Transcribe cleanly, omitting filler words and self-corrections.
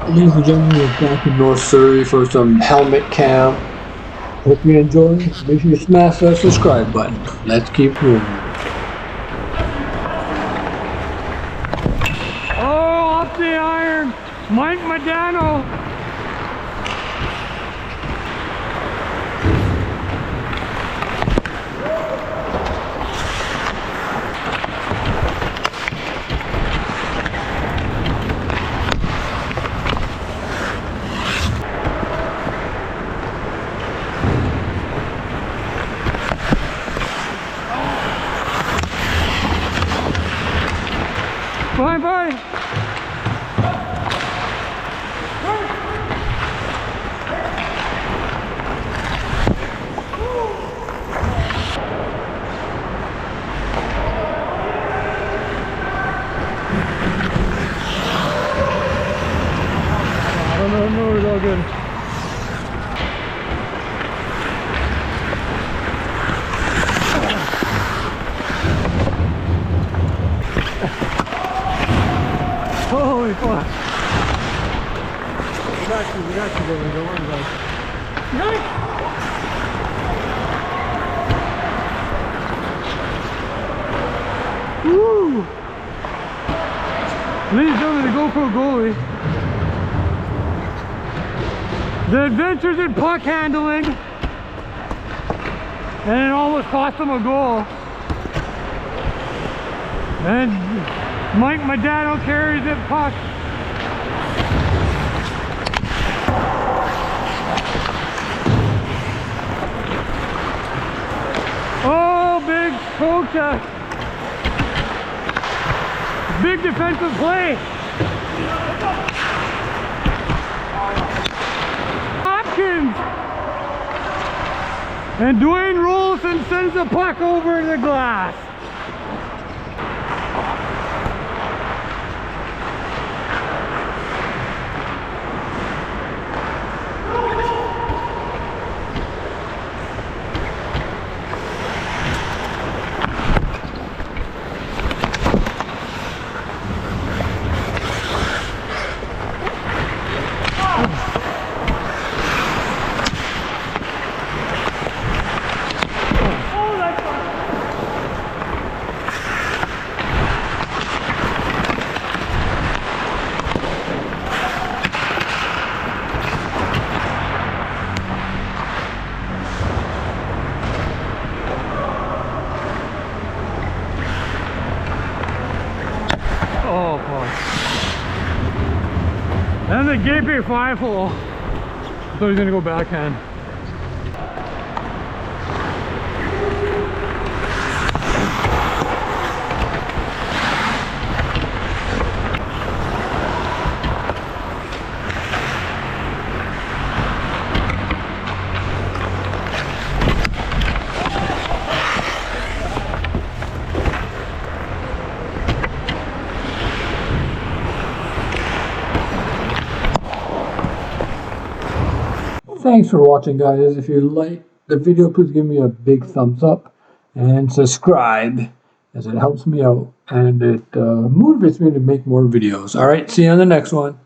Ladies and gentlemen, we're back in North Surrey for some helmet camp. Hope you enjoy. Make sure you smash that subscribe button. Let's keep moving. Oh, up the iron, Mike Modano. Bye bye. No, it's all good. Holy fuck. We got you, baby. Don't worry about it. Nice. Woo! Ladies and gentlemen, the GoPro goalie. The adventures in puck handling. And it almost cost him a goal. And Mike Modano carries it puck. Oh, big Coca. Big defensive play. Hopkins. And Dwayne rolls and sends the puck over the glass. Oh, fuck. And the gaping 5-hole. I thought he was gonna go backhand. Thanks for watching, guys. If you like the video, please give me a big thumbs up and subscribe, as it helps me out and it motivates me to make more videos. All right, see you on the next one.